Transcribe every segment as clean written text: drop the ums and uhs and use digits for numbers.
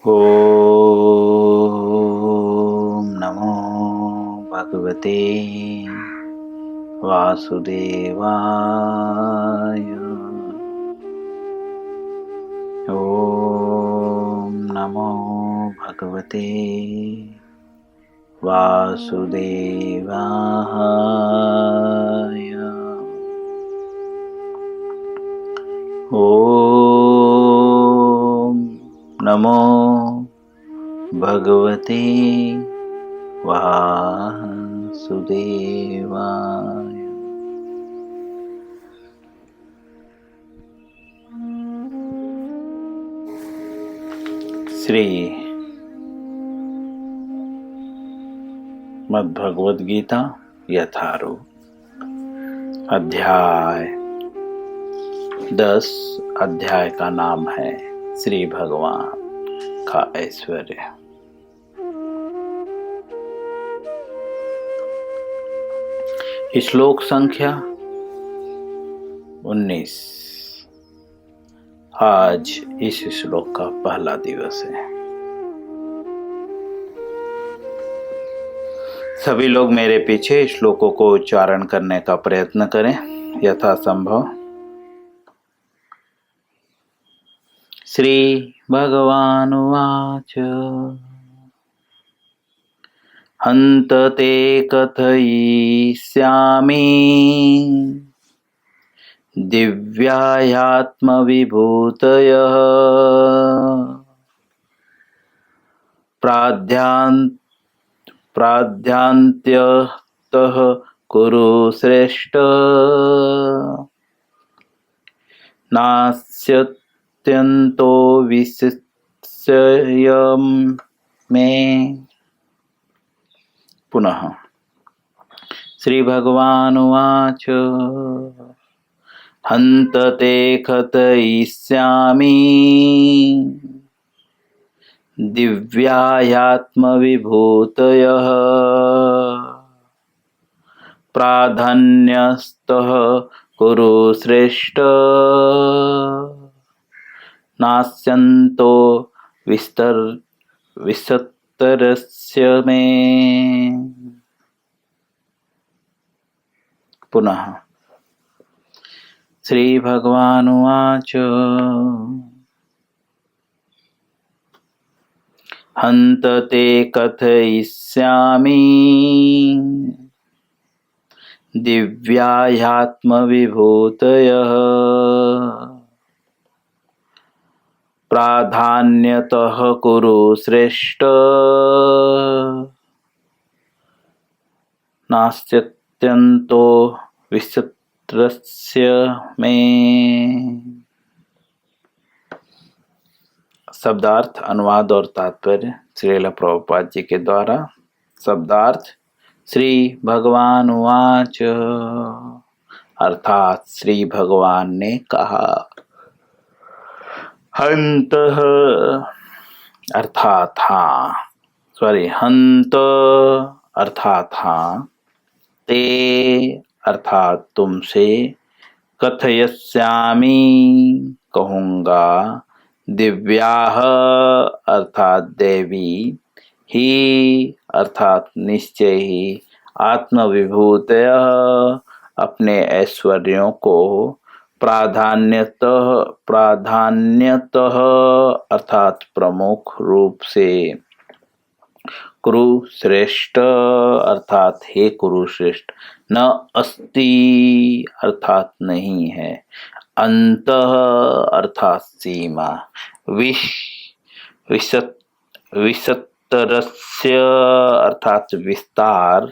ॐ नमो भगवते वासुदेवाय। ॐ नमो भगवते वासुदेवाय। ॐ नमो भगवते वासुदेवाय। श्री मद्भगवद गीता यथारूप अध्याय 10। अध्याय का नाम है श्री भगवान का ऐश्वर्य। श्लोक संख्या 19। आज इस श्लोक का पहला दिवस है। सभी लोग मेरे पीछे श्लोकों को उच्चारण करने का प्रयत्न करें यथासंभव। श्री भगवानुवाच हन्त ते कथयिष्यामि दिव्यायात्मविभूतयः प्राध्यान्त्यतः कुरु श्रेष्ठ नास्त्यन्तो विशिष्यं मे। पुनः श्री भगवानुवाच हन्त ते कथयिष्यामि दिव्यायात्मविभूतयः प्राधान्यस्तः कुरु श्रेष्ठ नास्यन्तो विस्तरस्य मे। पुनः श्री भगवानुवाच हन्त ते कथयिष्यामि दिव्यायात्मविभूतयः प्राधान्यतः कुरु श्रेष्ठ नास्त्यन्तो विचित्रस्य मे। शब्दार्थ, अनुवाद और तात्पर्य श्रील प्रभुपाद जी के द्वारा। शब्दार्थ श्री भगवान उवाच अर्थात श्री भगवान ने कहा। हन्तः अर्थात हाँ, हन्त अर्थात हाँ, ते अर्थात तुमसे, कथयिष्यामि कहूँगा, दिव्याः अर्थात देवी, ही अर्थात निश्चय ही, आत्मविभूतयः अपने ऐश्वर्यों को, प्राधान्यतः अर्थात प्रमुख रूप से, कुरु श्रेष्ठ अर्थात हे कुरु श्रेष्ठ, न अस्ति अर्थात नहीं है, अंतः अर्थात सीमा, विस्तरस्य अर्थात विस्तार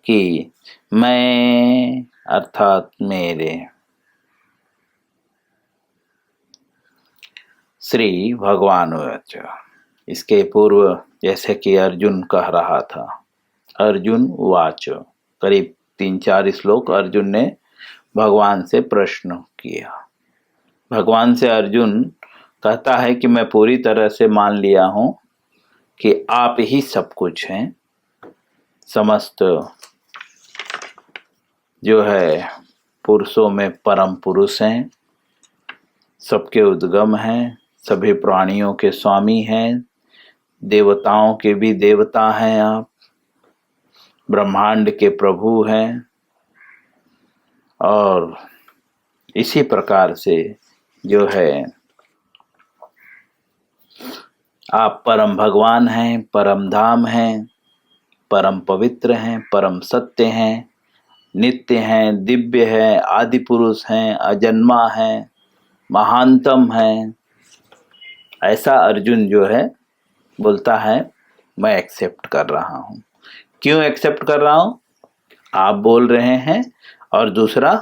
की, मैं अर्थात मेरे। श्री भगवान उवाच। इसके पूर्व जैसे कि अर्जुन कह रहा था, अर्जुन उवाच, करीब 3-4 श्लोक अर्जुन ने भगवान से प्रश्न किया। भगवान से अर्जुन कहता है कि मैं पूरी तरह से मान लिया हूँ कि आप ही सब कुछ हैं, समस्त जो है पुरुषों में परम पुरुष हैं, सबके उद्गम हैं, सभी प्राणियों के स्वामी हैं, देवताओं के भी देवता हैं आप, ब्रह्मांड के प्रभु हैं, और इसी प्रकार से जो है आप परम भगवान हैं, परम धाम हैं, परम पवित्र हैं, परम सत्य हैं, नित्य हैं, दिव्य हैं, आदि पुरुष हैं, अजन्मा हैं, महानतम हैं। ऐसा अर्जुन जो है बोलता है मैं एक्सेप्ट कर रहा हूँ। क्यों एक्सेप्ट कर रहा हूँ? आप बोल रहे हैं, और दूसरा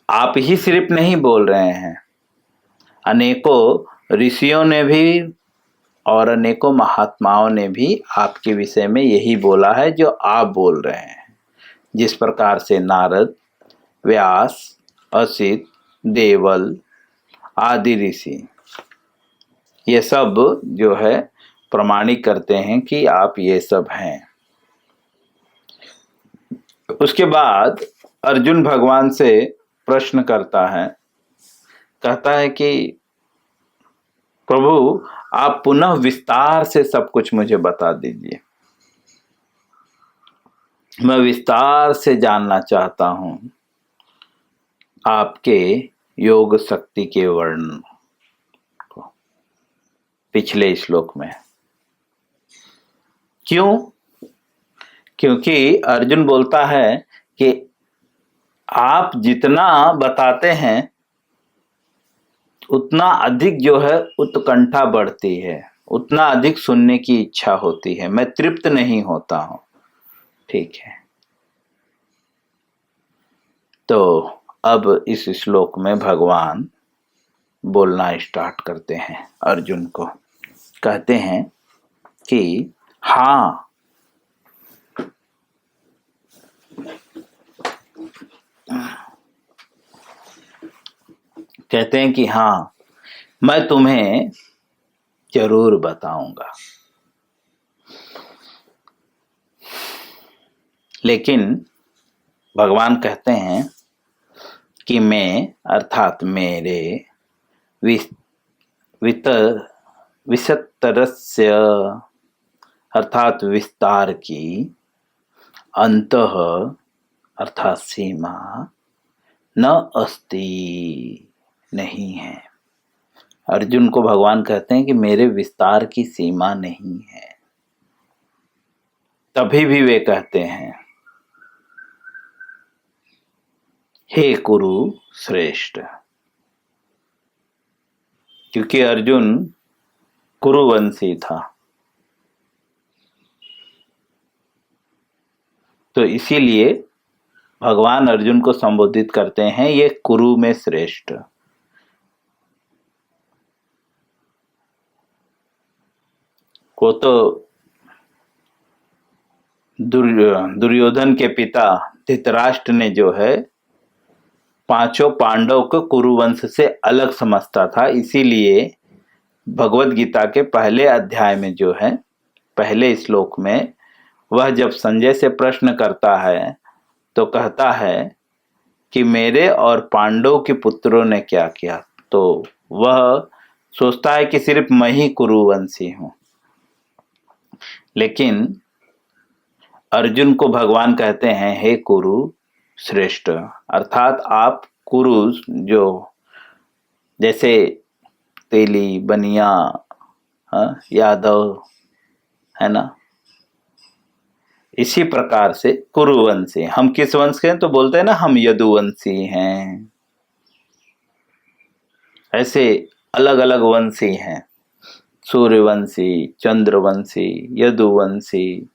आप ही सिर्फ नहीं बोल रहे हैं, अनेकों ऋषियों ने भी और अनेकों महात्माओं ने भी आपके विषय में यही बोला है जो आप बोल रहे हैं। जिस प्रकार से नारद, व्यास, असित, देवल आदि ऋषि ये सब जो है प्रमाणित करते हैं कि आप ये सब हैं। उसके बाद अर्जुन भगवान से प्रश्न करता है, कहता है कि प्रभु आप पुनः विस्तार से सब कुछ मुझे बता दीजिए, मैं विस्तार से जानना चाहता हूं आपके योग शक्ति के वर्णन को। पिछले श्लोक में क्यों? क्योंकि अर्जुन बोलता है कि आप जितना बताते हैं उतना अधिक जो है उत्कंठा बढ़ती है, उतना अधिक सुनने की इच्छा होती है, मैं तृप्त नहीं होता हूं। ठीक है, तो अब इस श्लोक में भगवान बोलना स्टार्ट करते हैं। अर्जुन को कहते हैं कि हाँ, कहते हैं कि हाँ, मैं तुम्हें जरूर बताऊंगा, लेकिन भगवान कहते हैं कि मैं अर्थात मेरे विस्तरस्य अर्थात विस्तार की, अंतः अर्थात सीमा, न अस्ति नहीं है। अर्जुन को भगवान कहते हैं कि मेरे विस्तार की सीमा नहीं है। तभी भी वे कहते हैं हे कुरु श्रेष्ठ, क्योंकि अर्जुन कुरुवंशी था, तो इसीलिए भगवान अर्जुन को संबोधित करते हैं ये कुरु में श्रेष्ठ। को तो दुर्योधन के पिता धृतराष्ट्र ने जो है पांचों पांडव को कुरुवंश से अलग समझता था। इसीलिए भगवत गीता के पहले अध्याय में जो है पहले श्लोक में वह जब संजय से प्रश्न करता है तो कहता है कि मेरे और पांडव के पुत्रों ने क्या किया, तो वह सोचता है कि सिर्फ मैं ही कुरुवंशी हूं। लेकिन अर्जुन को भगवान कहते हैं हे कुरु श्रेष्ठ, अर्थात आप कुरु जो जैसे तेली, बनिया, यादव है ना, इसी प्रकार से कुरुवंशी। हम किस वंश के हैं तो बोलते हैं ना हम यदुवंशी हैं। ऐसे अलग अलग वंशी हैं, सूर्यवंशी, चंद्रवंशी, यदुवंशी,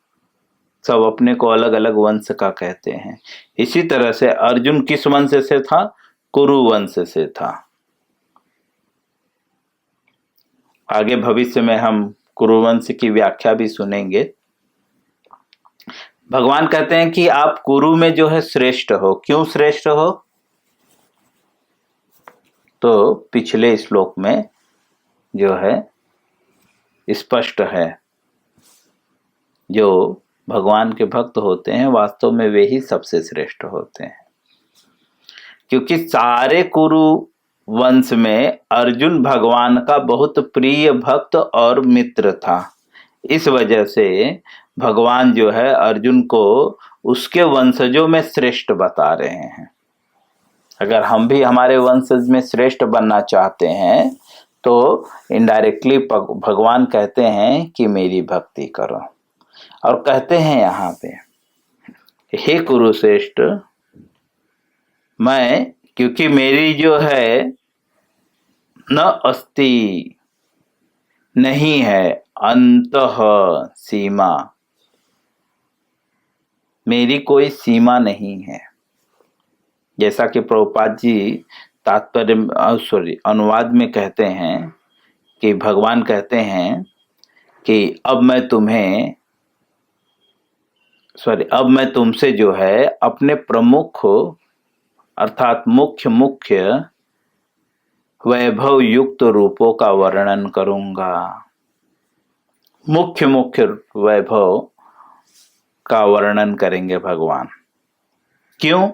सब अपने को अलग अलग वंश का कहते हैं। इसी तरह से अर्जुन किस वंश से था? कुरुवंश से था। आगे भविष्य में हम कुरुवंश की व्याख्या भी सुनेंगे। भगवान कहते हैं कि आप कुरु में जो है श्रेष्ठ हो। क्यों श्रेष्ठ हो? तो पिछले श्लोक में जो है स्पष्ट है, जो भगवान के भक्त होते हैं वास्तव में वे ही सबसे श्रेष्ठ होते हैं, क्योंकि सारे कुरु वंश में अर्जुन भगवान का बहुत प्रिय भक्त और मित्र था। इस वजह से भगवान जो है अर्जुन को उसके वंशजों में श्रेष्ठ बता रहे हैं। अगर हम भी हमारे वंशज में श्रेष्ठ बनना चाहते हैं तो इनडायरेक्टली भगवान कहते हैं कि मेरी भक्ति करो। और कहते हैं यहाँ पे, हे कुरुश्रेष्ठ, मैं, क्योंकि मेरी जो है न अस्ति, नहीं है, अंतः सीमा, मेरी कोई सीमा नहीं है। जैसा कि प्रभुपाद जी तात्पर्य अनुवाद में कहते हैं कि भगवान कहते हैं कि अब मैं तुमसे जो है अपने प्रमुख अर्थात मुख्य वैभव युक्त रूपों का वर्णन करूंगा। मुख्य वैभव का वर्णन करेंगे भगवान। क्यों?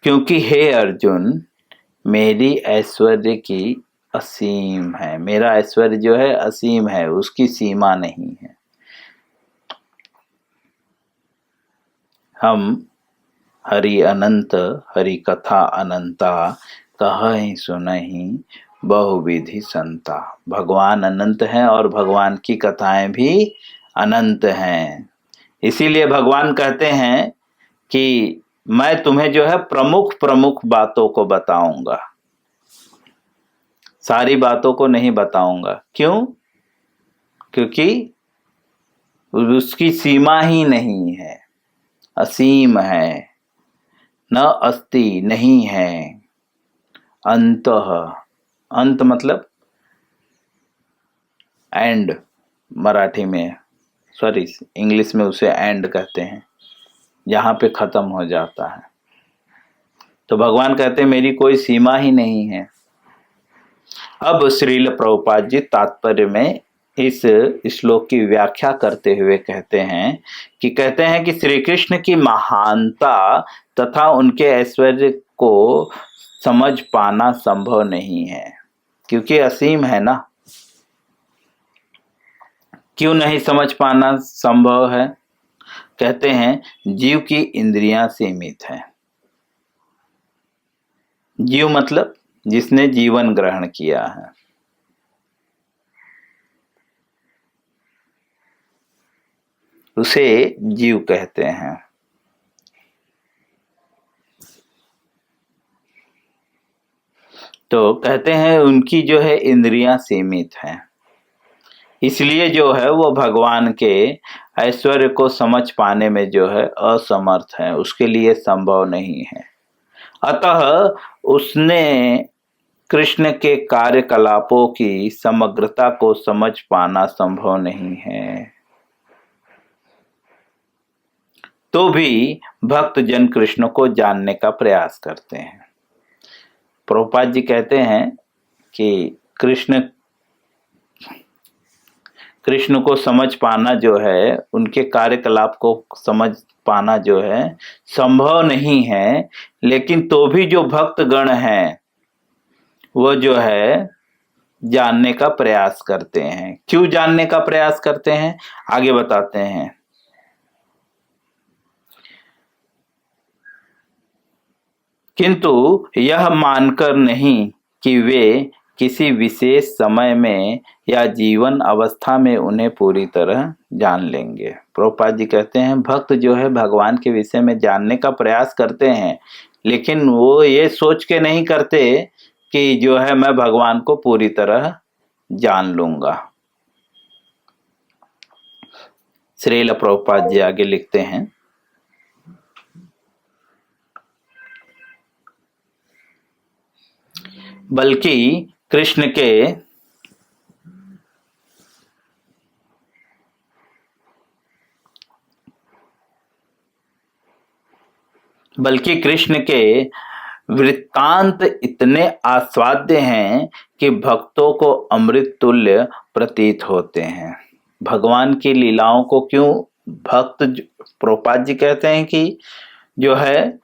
क्योंकि हे अर्जुन, मेरी ऐश्वर्य की असीम है, मेरा ऐश्वर्य जो है असीम है, उसकी सीमा नहीं है। हम हरि अनंत, हरि कथा अनंता, कहहि सुनहि बहुविधि संता। भगवान अनंत हैं और भगवान की कथाएं भी अनंत हैं। इसीलिए भगवान कहते हैं कि मैं तुम्हें जो है प्रमुख बातों को बताऊंगा, सारी बातों को नहीं बताऊंगा। क्यों? क्योंकि उसकी सीमा ही नहीं है, असीम है। न अस्ति, नहीं है, अंतः, अंत मतलब एंड, मराठी में इंग्लिश में उसे एंड कहते हैं, यहाँ पे खत्म हो जाता है। तो भगवान कहते हैं मेरी कोई सीमा ही नहीं है। अब श्रील प्रभुपाद जी तात्पर्य में इस श्लोक की व्याख्या करते हुए कहते हैं कि श्री कृष्ण की महानता तथा उनके ऐश्वर्य को समझ पाना संभव नहीं है, क्योंकि असीम है ना। क्यों नहीं समझ पाना संभव है? कहते हैं जीव की इंद्रियां सीमित हैं। जीव मतलब जिसने जीवन ग्रहण किया है। उसे जीव कहते हैं। तो कहते हैं उनकी जो है इंद्रियां सीमित हैं, इसलिए जो है वो भगवान के ऐश्वर्य को समझ पाने में जो है असमर्थ है, उसके लिए संभव नहीं है। अतः उसने कृष्ण के कार्यकलापों की समग्रता को समझ पाना संभव नहीं है। तो भी भक्त जन कृष्ण को जानने का प्रयास करते हैं। प्रभुपाद जी कहते हैं कि कृष्ण को समझ पाना जो है, उनके कार्यकलाप को समझ पाना जो है संभव नहीं है, लेकिन तो भी जो भक्त गण हैं वो जो है जानने का प्रयास करते हैं। क्यों जानने का प्रयास करते हैं, आगे बताते हैं। किंतु यह मानकर नहीं कि वे किसी विशेष समय में या जीवन अवस्था में उन्हें पूरी तरह जान लेंगे। प्रभुपाद जी कहते हैं भक्त जो है भगवान के विषय में जानने का प्रयास करते हैं, लेकिन वो ये सोच के नहीं करते कि जो है मैं भगवान को पूरी तरह जान लूंगा। श्रील प्रभुपाद जी आगे लिखते हैं, बल्कि कृष्ण के वृत्तांत इतने आस्वाद्य हैं कि भक्तों को अमृत तुल्य प्रतीत होते हैं। भगवान की लीलाओं को क्यों भक्त, प्रभुपाद जी कहते हैं कि जो है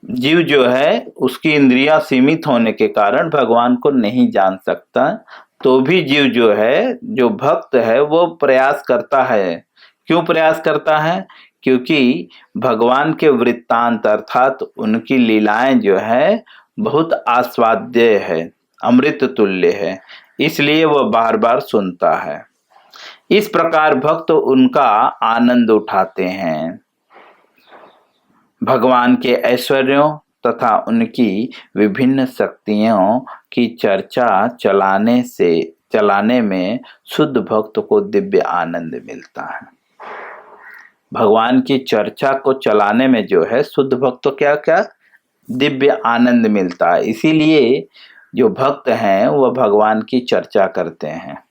जीव जो है उसकी इंद्रियां सीमित होने के कारण भगवान को नहीं जान सकता, तो भी जीव जो है, जो भक्त है, वो प्रयास करता है। क्यों प्रयास करता है? क्योंकि भगवान के वृत्तांत अर्थात उनकी लीलाएं जो है बहुत आस्वाद्य है, अमृत तुल्य है, इसलिए वह बार बार सुनता है। इस प्रकार भक्त उनका आनंद उठाते हैं। भगवान के ऐश्वर्यों तथा उनकी विभिन्न शक्तियों की चर्चा चलाने में शुद्ध भक्त को दिव्य आनंद मिलता है। भगवान की चर्चा को चलाने में जो है शुद्ध भक्त को क्या क्या दिव्य आनंद मिलता है। इसीलिए जो भक्त हैं वह भगवान की चर्चा करते हैं,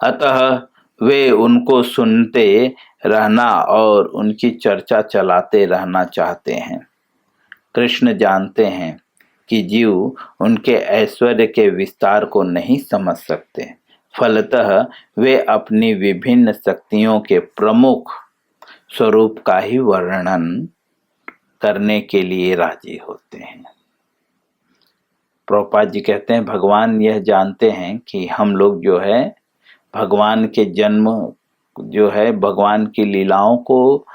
अतः वे उनको सुनते रहना और उनकी चर्चा चलाते रहना चाहते हैं। कृष्ण जानते हैं कि जीव उनके ऐश्वर्य के विस्तार को नहीं समझ सकते, फलतः वे अपनी विभिन्न शक्तियों के प्रमुख स्वरूप का ही वर्णन करने के लिए राजी होते हैं। प्रभुपाद जी कहते हैं भगवान यह जानते हैं कि हम लोग जो है भगवान के जन्म जो है भगवान की लीलाओं को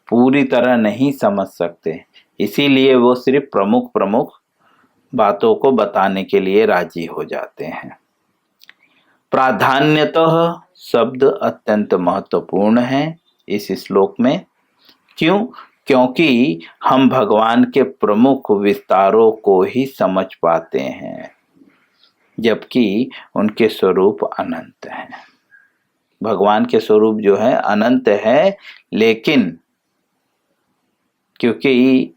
पूरी तरह नहीं समझ सकते, इसीलिए वो सिर्फ प्रमुख प्रमुख बातों को बताने के लिए राजी हो जाते हैं। प्राधान्यतः शब्द अत्यंत महत्वपूर्ण है इस श्लोक में। क्यों? क्योंकि हम भगवान के प्रमुख विस्तारों को ही समझ पाते हैं, जबकि उनके स्वरूप अनंत हैं। भगवान के स्वरूप जो है अनंत है, लेकिन क्योंकि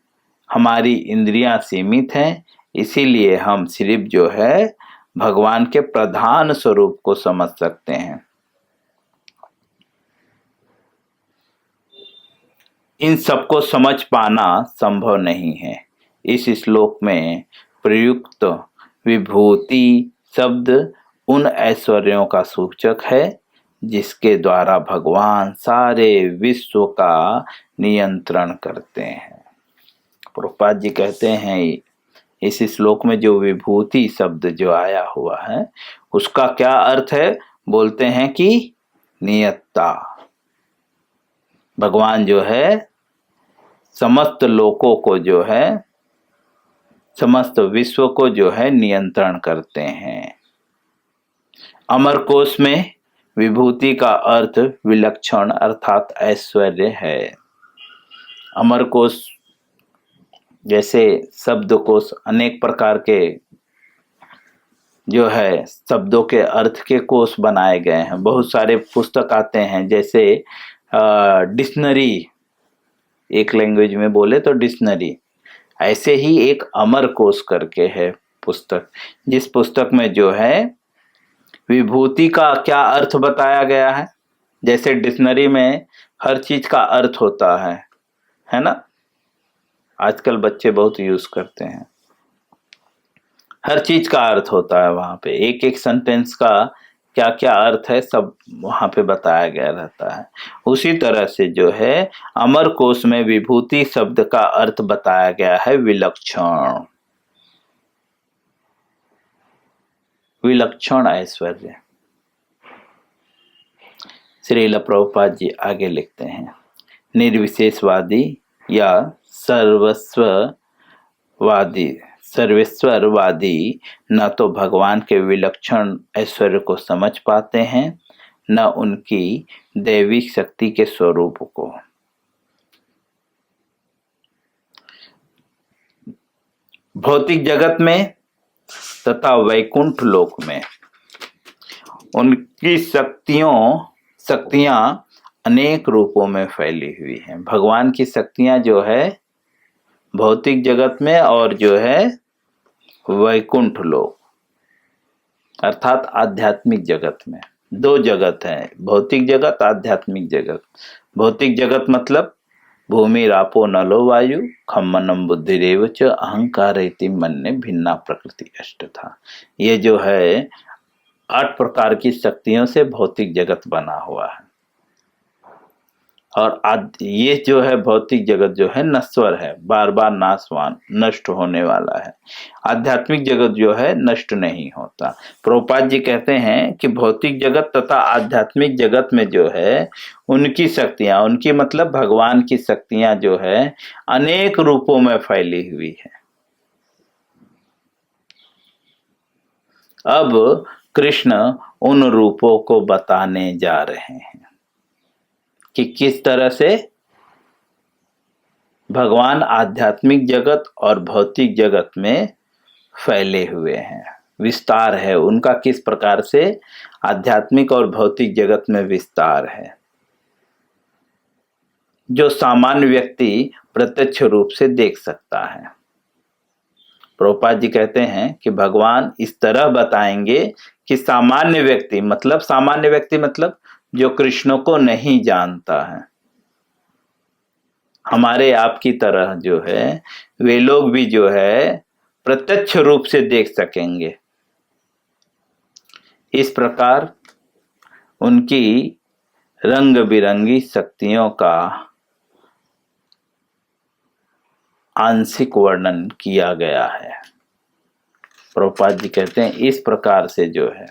हमारी इंद्रियां सीमित हैं, इसीलिए हम सिर्फ जो है भगवान के प्रधान स्वरूप को समझ सकते हैं। इन सबको समझ पाना संभव नहीं है। इस श्लोक में प्रयुक्त विभूति शब्द उन ऐश्वर्यों का सूचक है जिसके द्वारा भगवान सारे विश्व का नियंत्रण करते हैं। प्रभुपाद जी कहते हैं इस श्लोक में जो विभूति शब्द जो आया हुआ है उसका क्या अर्थ है? बोलते हैं कि नियत्ता। भगवान जो है समस्त लोकों को जो है समस्त विश्व को जो है नियंत्रण करते हैं। अमर कोश में विभूति का अर्थ विलक्षण अर्थात ऐश्वर्य है। अमर कोश जैसे शब्दकोश अनेक प्रकार के जो है शब्दों के अर्थ के कोश बनाए गए हैं। बहुत सारे पुस्तक आते हैं, जैसे डिक्शनरी, एक लैंग्वेज में बोले तो डिक्शनरी, ऐसे ही एक अमर कोश करके है पुस्तक, जिस पुस्तक में जो है विभूति का क्या अर्थ बताया गया है। जैसे डिक्शनरी में हर चीज का अर्थ होता है ना, आजकल बच्चे बहुत यूज करते हैं। हर चीज का अर्थ होता है, वहां पे एक एक सेंटेंस का क्या क्या अर्थ है सब वहां पे बताया गया रहता है। उसी तरह से जो है अमर कोश में विभूति शब्द का अर्थ बताया गया है विलक्षण, विलक्षण ऐश्वर्य। श्रील प्रभुपाद जी आगे लिखते हैं, निर्विशेषवादी या सर्वेश्वरवादी न तो भगवान के विलक्षण ऐश्वर्य को समझ पाते हैं, न उनकी दैविक शक्ति के स्वरूप को। भौतिक जगत में तथा वैकुंठ लोक में उनकी शक्तियां अनेक रूपों में फैली हुई हैं। भगवान की शक्तियां जो है भौतिक जगत में और जो है वैकुंठ लोक अर्थात आध्यात्मिक जगत में, दो जगत है, भौतिक जगत, आध्यात्मिक जगत। भौतिक जगत मतलब भूमि रापो नलो वायु खम्मनम बुद्धिरेव च अहंकार इति मन्ये भिन्ना प्रकृति अष्ट था। ये जो है 8 प्रकार की शक्तियों से भौतिक जगत बना हुआ है। और ये जो है भौतिक जगत जो है नश्वर है, बार बार नाशवान, नष्ट होने वाला है। आध्यात्मिक जगत जो है नष्ट नहीं होता। प्रभुपाद जी कहते हैं कि भौतिक जगत तथा आध्यात्मिक जगत में जो है उनकी शक्तियां, उनकी मतलब भगवान की शक्तियां जो है अनेक रूपों में फैली हुई है। अब कृष्ण उन रूपों को बताने जा रहे हैं कि किस तरह से भगवान आध्यात्मिक जगत और भौतिक जगत में फैले हुए हैं, विस्तार है उनका, किस प्रकार से आध्यात्मिक और भौतिक जगत में विस्तार है, जो सामान्य व्यक्ति प्रत्यक्ष रूप से देख सकता है। प्रभुपाद जी कहते हैं कि भगवान इस तरह बताएंगे कि सामान्य व्यक्ति मतलब जो कृष्ण को नहीं जानता है, हमारे आपकी तरह जो है वे लोग भी जो है प्रत्यक्ष रूप से देख सकेंगे। इस प्रकार उनकी रंग बिरंगी शक्तियों का आंशिक वर्णन किया गया है। प्रभुपाद जी कहते हैं इस प्रकार से जो है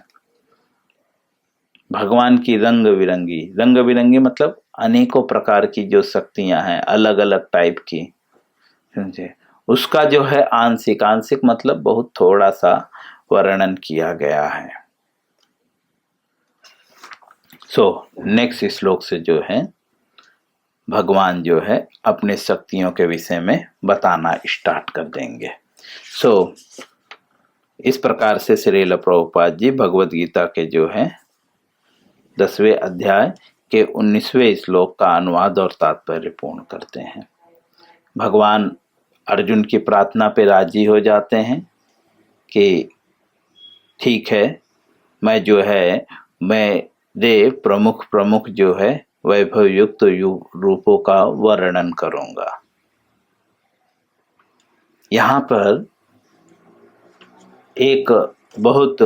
भगवान की रंग बिरंगी मतलब अनेकों प्रकार की जो शक्तियां हैं, अलग अलग टाइप की, समझे, उसका जो है आंशिक मतलब बहुत थोड़ा सा वर्णन किया गया है। नेक्स्ट श्लोक से जो है भगवान जो है अपने शक्तियों के विषय में बताना स्टार्ट कर देंगे। इस प्रकार से श्रील प्रभुपाद जी भगवद गीता के जो है 10वें अध्याय के 19वें श्लोक का अनुवाद और तात्पर्य पूर्ण करते हैं। भगवान अर्जुन की प्रार्थना पे राजी हो जाते हैं कि ठीक है, मैं जो है मेरे प्रमुख जो है वैभव युक्त रूपों का वर्णन करूंगा। यहाँ पर एक बहुत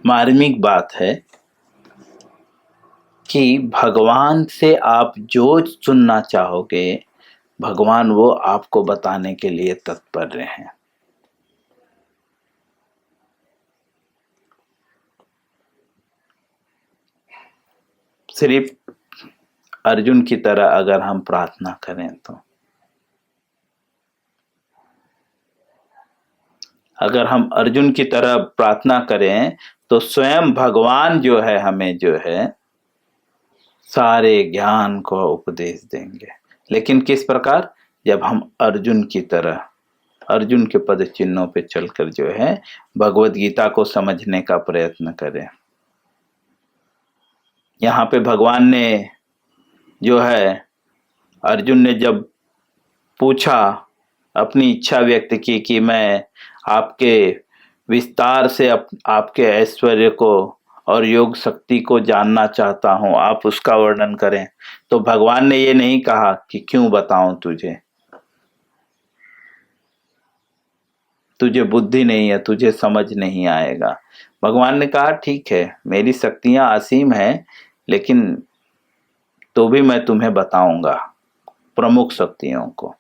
मार्मिक बात है कि भगवान से आप जो सुनना चाहोगे भगवान वो आपको बताने के लिए तत्पर हैं। सिर्फ अर्जुन की तरह अगर हम प्रार्थना करें तो, अगर हम अर्जुन की तरह प्रार्थना करें तो स्वयं भगवान जो है हमें जो है सारे ज्ञान को उपदेश देंगे। लेकिन किस प्रकार? जब हम अर्जुन की तरह, अर्जुन के पद चिन्हों पे चलकर जो है भगवद गीता को समझने का प्रयत्न करें। यहाँ पे भगवान ने जो है अर्जुन ने जब पूछा, अपनी इच्छा व्यक्त की कि मैं आपके विस्तार से आपके ऐश्वर्य को और योग शक्ति को जानना चाहता हूं, आप उसका वर्णन करें, तो भगवान ने ये नहीं कहा कि क्यों बताऊं तुझे बुद्धि नहीं है, तुझे समझ नहीं आएगा। भगवान ने कहा ठीक है, मेरी शक्तियां असीम है, लेकिन तो भी मैं तुम्हें बताऊंगा प्रमुख शक्तियों को।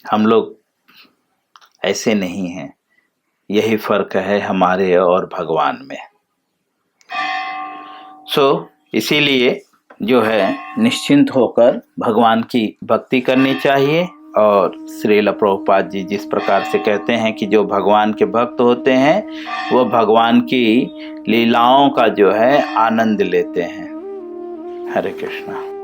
हम लोग ऐसे नहीं हैं, यही फर्क है हमारे और भगवान में। इसीलिए जो है निश्चिंत होकर भगवान की भक्ति करनी चाहिए। और श्रील प्रभुपाद जी जिस प्रकार से कहते हैं कि जो भगवान के भक्त होते हैं वो भगवान की लीलाओं का जो है आनंद लेते हैं। हरे कृष्णा।